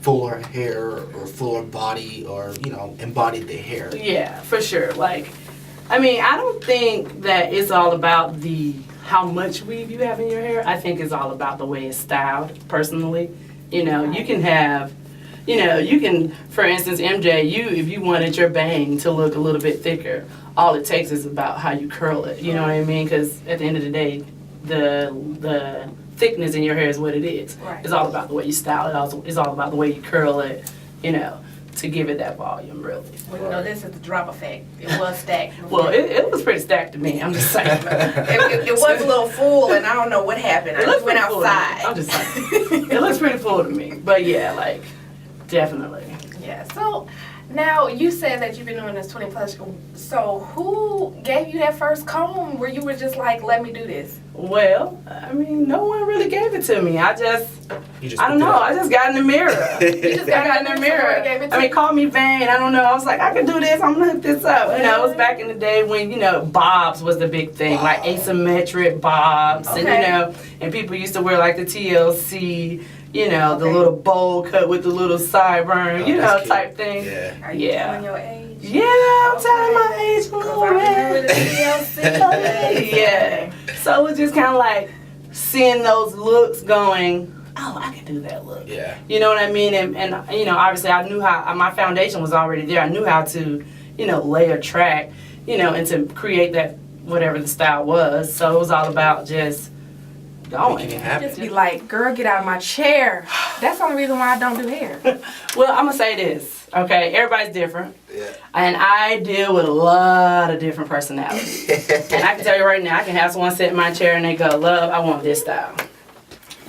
fuller hair or fuller body or, embodied their hair. Yeah, for sure. Like, I mean, I don't think that it's all about how much weave you have in your hair. I think it's all about the way it's styled, personally. You can have, for instance, MJ, if you wanted your bang to look a little bit thicker, all it takes is about how you curl it. You know what I mean? Because at the end of the day, the thickness in your hair is what it is. Right. It's all about the way you style it. It's all about the way you curl it, to give it that volume, really. Well, this is the drop effect. It was stacked. Well, it was pretty stacked to me. I'm just saying. it was a little full, and I don't know what happened. I just went outside. I'm just saying. It looks pretty full to me. But yeah, like, definitely. Yeah, so now you said that you've been doing this 20 plus. So who gave you that first comb where you were just like, let me do this? Well, I mean, no one really gave it to me. I don't know. I just got in the mirror. You just got in the mirror. I mean, call me vain. I don't know. I was like, I can do this. I'm going to hook this up. It was back in the day when, bobs was the big thing, like asymmetric bobs. Okay. And people used to wear like the TLC, the little bowl cut with the little sideburn, type thing. Yeah. Are you telling your age? Yeah, I'm telling my age a little I remember bit. the TLC. Yeah. So it was just kind of like seeing those looks going, oh, I can do that look. Yeah. You know what I mean? And obviously I knew how, my foundation was already there. I knew how to, lay a track, and to create that, whatever the style was. So it was all about just going. Making it happen. Just be like, girl, get out of my chair. That's the only reason why I don't do hair. Well, I'm going to say this, okay? Everybody's different. Yeah. And I deal with a lot of different personalities. And I can tell you right now, I can have someone sit in my chair and they go, love, I want this style.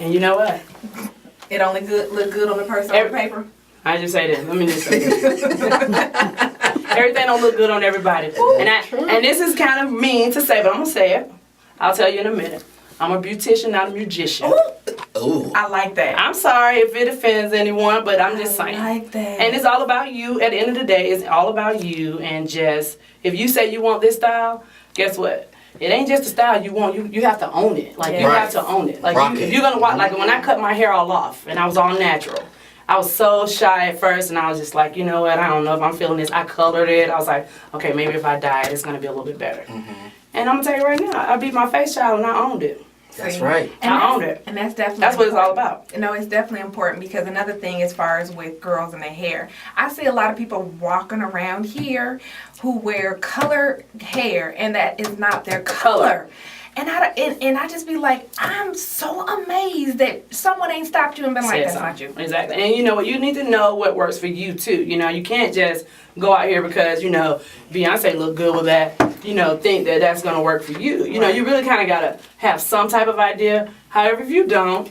And you know what? It only look good on the person on the paper. I just say this. Let me just say this. Everything don't look good on everybody. And this is kind of mean to say, but I'm going to say it. I'll tell you in a minute. I'm a beautician, not a magician. Ooh. I like that. I'm sorry if it offends anyone, but I'm just saying. I like that. And it's all about you. At the end of the day, it's all about you. And just, if you say you want this style, guess what? It ain't just the style you want. You have to own it. Like, you have to own it. Like, if you're going to watch, like, when I cut my hair all off and I was all natural, I was so shy at first, and I was just like, you know what? I don't know if I'm feeling this. I colored it. I was like, okay, maybe if I dye it, it's going to be a little bit better. Mm-hmm. And I'm going to tell you right now, I beat my face child and I owned it. That's right. I own it. And that's definitely That's what it's all about. No, it's definitely important because another thing as far as with girls and their hair, I see a lot of people walking around here who wear colored hair and that is not their color. And I just be like, I'm so amazed that someone ain't stopped you and been like, that's not you. Exactly. And you know what? You need to know what works for you too. You can't just go out here because, Beyonce look good with that, think that that's going to work for you. You really kind of got to have some type of idea. However, if you don't,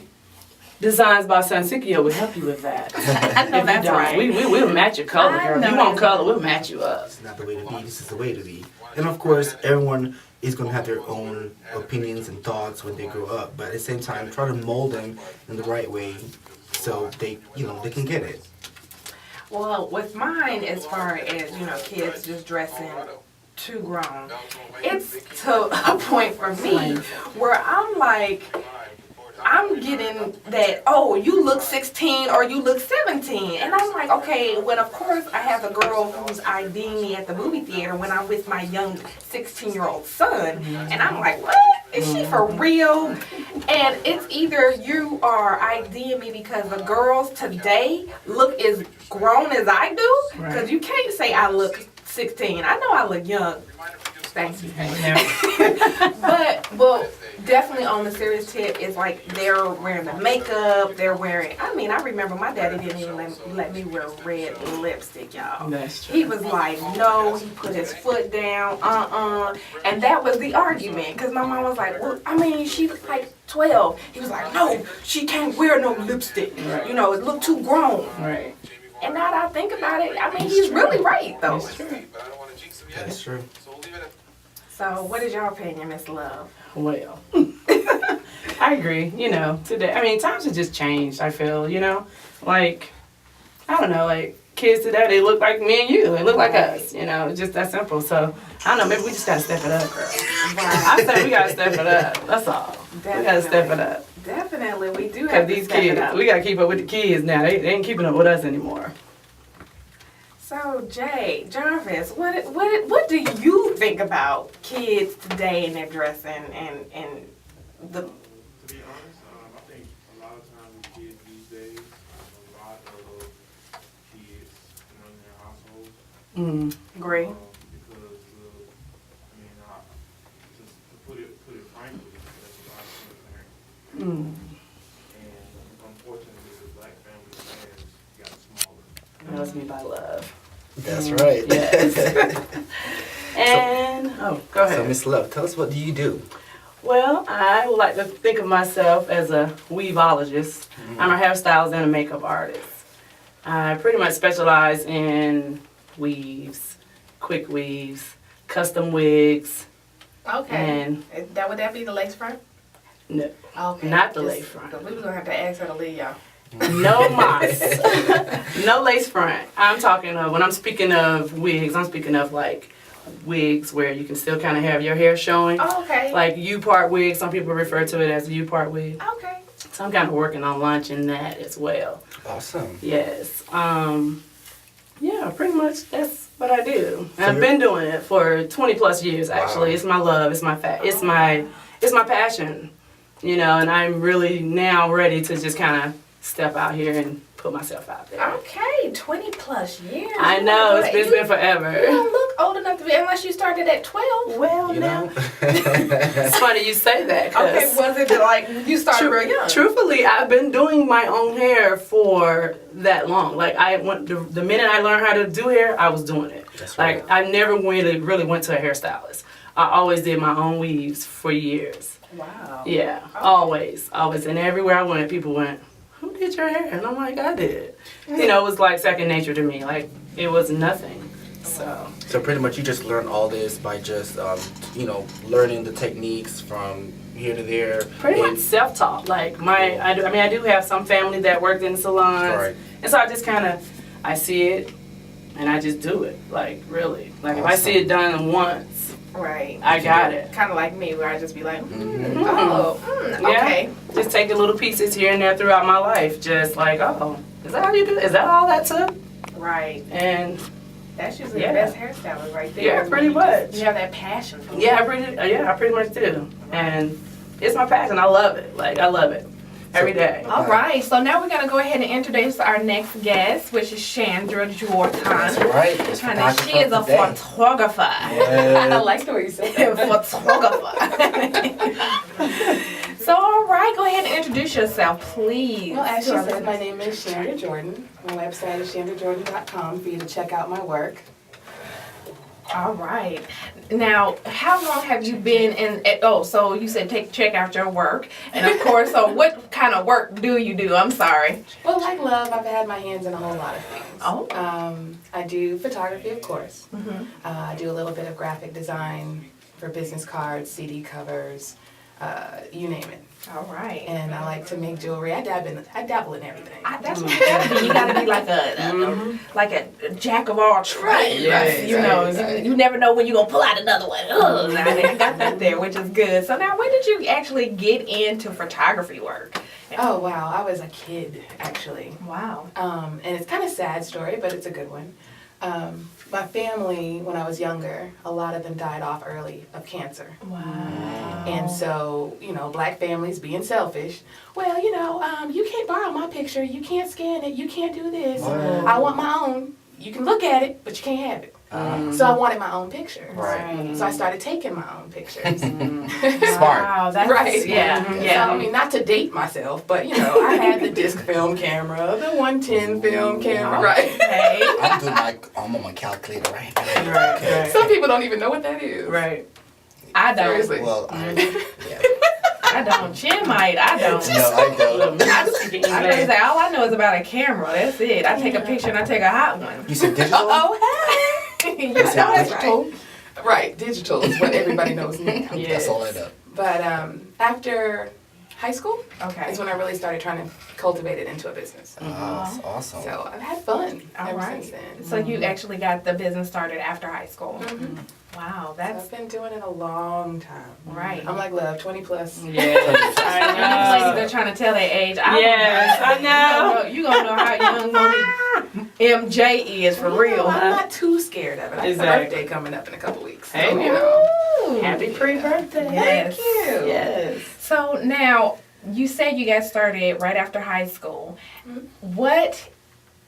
Designs by Sansikio will help you with that. I know that's right. We'll match your color, girl. If you want color, we'll match you up. It's not the way to be. This is the way to be. And of course, everyone is going to have their own opinions and thoughts when they grow up. But at the same time, try to mold them in the right way so they can get it. Well, with mine, as far as, kids just dressing too grown, it's to a point for me where I'm like, I'm getting that, oh, you look 16 or you look 17. And I'm like, okay, when of course I have a girl who's IDing me at the movie theater when I'm with my young 16-year-old son. And I'm like, what? Is she for real? And it's either you are IDing me because the girls today look as grown as I do. Because you can't say I look 16. I know I look young. Thank you. But, well, definitely on the serious tip, it's like they're wearing the makeup, I remember my daddy didn't even let me wear red lipstick, y'all. That's true. He was like, no, he put his foot down, and that was the argument, because my mom was like, well, she's like 12. He was like, no, she can't wear no lipstick. Right. It look too grown. Right. And now that I think about it, he's really right, though. That's true. That's true. So, what is your opinion, Miss Love? Well, I agree. Today, times have just changed, I feel, like, I don't know, like, kids today, they look like me and you. They look like us, it's just that simple. So, I don't know, maybe we just gotta step it up, girl. I say we gotta step it up. That's all. Definitely. We gotta step it up. Definitely, we do Because have to these step it kids, up. we gotta keep up with the kids now. They ain't keeping up with us anymore. So Jay, Jarvis, what do you think about kids today and their dressing and the? To be honest, I think a lot of times with kids these days, a lot of kids run their households. Agree. Because, I mean, just to put it frankly, there's a lot of single parents. And unfortunately, the black family has got smaller. Knows me by love. That's right. Yes. And go ahead. So Miss Love, tell us, what do you do? Well, I would like to think of myself as a weaveologist. I'm a hairstylist and a makeup artist. I pretty much specialize in weaves, quick weaves, custom wigs, Okay. and Would that be the lace front? no, Okay. not the lace front. We was gonna have to ask her to leave y'all. No moss. No lace front. I'm talking of, when I'm speaking of wigs, I'm speaking of like wigs where you can still kind of have your hair showing. Oh, okay. Like U-part wig, some people refer to it as a U-part wig. Okay. So I'm kind of working on launching that as well. Awesome. Yes. Yeah, pretty much that's what I do. And I've you're- been doing it for 20 plus years actually. Wow. It's my love, it's my passion. You know, and I'm really now ready to just kind of step out here and put myself out there. Okay, 20 plus years. I know, it's been You forever. don't look old enough to be, unless you started at 12. Well, You now, know? it's funny you say that. 'Cause Okay, was it like you started real young? truthfully, I've been doing my own hair for that long. Like the minute I learned how to do hair, I was doing it. That's Like right. I never really went to a hairstylist. I always did my own weaves for years. Wow. Yeah, always. And everywhere I went, people went, "Who did your hair?" And I'm like, "I did." You know, it was like second nature to me. Like it was nothing. So pretty much you just learn all this by just, learning the techniques from here to there. Pretty And- much self-taught. Like I do have some family that worked in salons, Right. and so I just I see it, and I just do it. Like really, like if I see Awesome. it done once, Right. I got it. Kind of like me, where I just be like, Yeah. okay. Just taking little pieces here and there throughout my life. Just like, oh, is that how you do? Is that all that took? Right. And That's usually Yeah. the best hairstylist right there. Yeah, when pretty you just- much. You have that passion for it. yeah, I pretty much do. And it's my passion. I love it. Like I love it every day. All right, so now we're going to go ahead and introduce our next guest, which is Chandra Jordan. That's right. It's Honey, photographer she is a today. photographer. Yes. I like the way you said that. Photographer. So, all right, go ahead and introduce yourself, please. Well, as she to our said, my listeners. name is Chandra Jordan. My website is chandrajordan.com for you to check out my work. All right. Now, how long have you been in? So you said check out your work, and of course. So, what kind of work do you do? I'm sorry. Well, like love, I've had my hands in a whole lot of things. Oh. I do photography, of course. I do a little bit of graphic design for business cards, CD covers, you name it. All right. And I like to make jewelry. I dabble in everything. That's what you gotta be. You gotta be like a jack of all trades. Right, You know, right. you never know when you're gonna pull out another one. Oh, I got that there, which is good. So now, when did you actually get into photography work? Oh, wow. I was a kid, actually. Wow. And it's kind of a sad story, but it's a good one. My family, when I was younger, a lot of them died off early of cancer. Wow. And so, black families being selfish, well, you can't borrow my picture, you can't scan it, you can't do this. Wow. I want my own. You can look at it, but you can't have it. So I wanted my own pictures. Right. So I started taking my own pictures. Smart. Wow, that's Right. Yeah. So, Yeah. I mean, not to date myself, but, I had the disc film camera, the 110 film camera, right? Okay. I'm on my calculator right now. Right. Some people don't even know what that is. Right. I don't. Seriously. Well, yeah. I don't. Chin might. I don't. No, I don't. I was say, all I know is about a camera. That's it. I take a picture and I take a hot one. You said digital? Oh, hey. You You know said that's digital? right. Right, digital is what everybody knows now. Yeah. That's all I know. But after High school Okay. is when I really started trying to cultivate it into a business. That's awesome. So I've had fun All ever right. since then. So you actually got the business started after high school. Mhm. Wow, So that's I've been doing it a long time. right. I'm like Love, 20 plus. Yes, These I ladies know. are trying to tell their age. Yes, I know. You gonna know how young mommy MJ is for real. I'm not too scared of it. I have a Exactly. birthday coming up in a couple weeks. So, Hey, you know. Ooh. Happy pre-birthday. Yes. Thank you. Yes. So now you said you got started right after high school. Mhm. What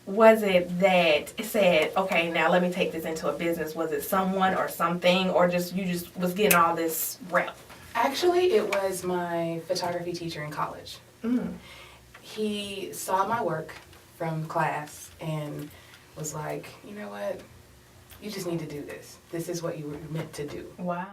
was it that said, okay, now let me take this into a business? Was it someone or something, or just you just was getting all this rep? Actually, it was my photography teacher in college. Mm. He saw my work from class and was like, you know what? You just need to do this. This is what you were meant to do. Wow.